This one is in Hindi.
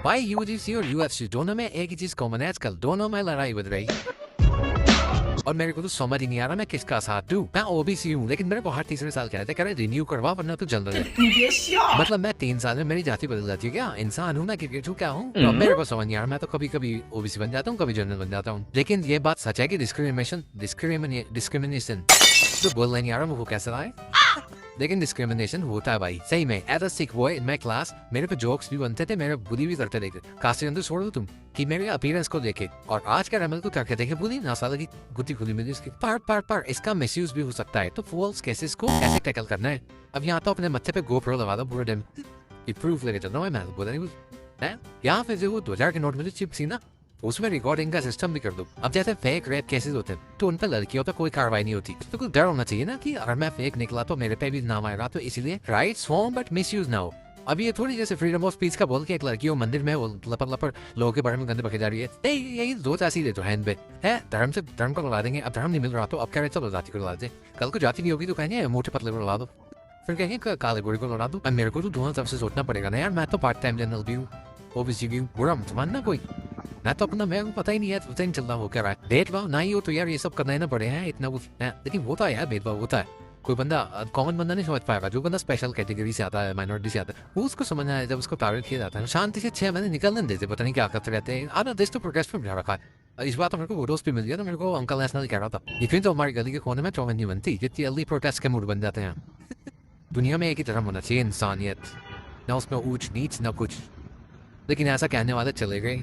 भाई यूजीसी और यूएफसी दोनों में एक ही चीज कॉमन है आजकल, दोनों में लड़ाई बज रही। और मेरे को तो समझ ही नहीं आ रहा मैं किसका साथ दूं। मैं ओबीसी हूँ लेकिन मेरे को हर तीसरे साल कह रहे थे, कह रहे रिन्यू करवा वरना तो जल्द है। मतलब मैं 3 साल में मेरी जाति बदल जाती है क्या? इंसान हूँ मैं, क्रिकेट हूँ, क्या हूँ? तो मेरे को समझ नहीं आ रहा। मैं तो कभी कभी ओबीसी बन जाता हूँ, कभी जनरल बन जाता हूँ। लेकिन ये बात सच है कि डिस्क्रिमिनेशन जो बोलना नहीं आ रहा वो कैसे आए, लेकिन डिस्क्रिमिनेशन होता है भाई सही में। As a sick boy in my class मेरे पे जोक्स भी बनते थे, मेरे बुली भी करते थे। कास्ट अंदर छोड़ दो तुम कि मेरे अपीयरेंस को देखे और आज का रमल को करके देखे बुली ना साल की गुत्ती खुली मिली इसकी पर इसका मिसयूज भी हो सकता है। तो फॉल्स केसेस को कैसे टैकल करना है? अब यहाँ तो अपने मत्थे पे गोप्रो लगा दो पूरे दिन, प्रूफ लेके चल रहा हूँ मैं, बोला नहीं है। यहाँ पे जो 2000 के नोट मिले चिप सी ना, उसमें रिकॉर्डिंग का सिस्टम भी कर दो। अब जैसे फेक रेप केसेस होते हैं तो उन पर लड़कियों पर कोई कार्रवाई नहीं होती, तो कुछ डर होना चाहिए ना कि अगर मैं फेक निकला तो मेरे पे भी नाम आएगा। तो इसीलिए राइट्स होम बट मिसयूज ना हो। अब ये थोड़ी जैसे फ्रीडम ऑफ स्पीच का बोल के एक लड़की हो मंदिर में वो लपड़ लपड़ लोगों के बारे में गंदे बके जा रही है। यही दो चासी दे तो हैंड पे है, धर्म से धर्म को लड़ा देंगे। अब धर्म नहीं मिल रहा तो अब कह रहे चलो जाति को लड़ा दे। कल को जाति नहीं होगी तो कहेंगे मोटे पतले को लड़ा दो, फिर कहेंगे काले गोरे को लड़ा दो। अब मेरे को तो दोनों तरफ से सोचना पड़ेगा ना यार। मैं तो पार्ट टाइम जनरल भी हूँ, ओबीसी भी हूँ, बुरा मत मानना कोई। मैं तो अपना मेरे को पता ही नहीं है, पता ही नहीं चल रहा वो क्या रहा है। भेदभाव ना ही हो तो यार ये सब करना ही ना पड़े हैं इतना कुछ, लेकिन होता है यार, भेदभाव होता है। कोई बंदा कॉमन बंदा नहीं समझ पाएगा, जो बंदा स्पेशल कैटेगरी से आता है, माइनॉरिटी से आता है, वो उसको समझना है। जब उसको टारगेट किया जाता है शांति से 6 महीने निकलने देते, पता नहीं क्या करते रहते हैं। आधा देश तो प्रोग्रेस पे बिठा रखा है। इस बात तो मेरे को फोटोस भी मिल गया, तो मेरे को अंकल नेशनल कह रहा था यकीन तो हमारी गली के कोने में चौवन नहीं बनती जितनी जल्दी प्रोटेस्ट के मूड बन जाते हैं। दुनिया में एक ही धर्म होना चाहिए, इंसानियत, ना उसमें ऊंच नीच ना कुछ। लेकिन ऐसा कहने वाले चले गए।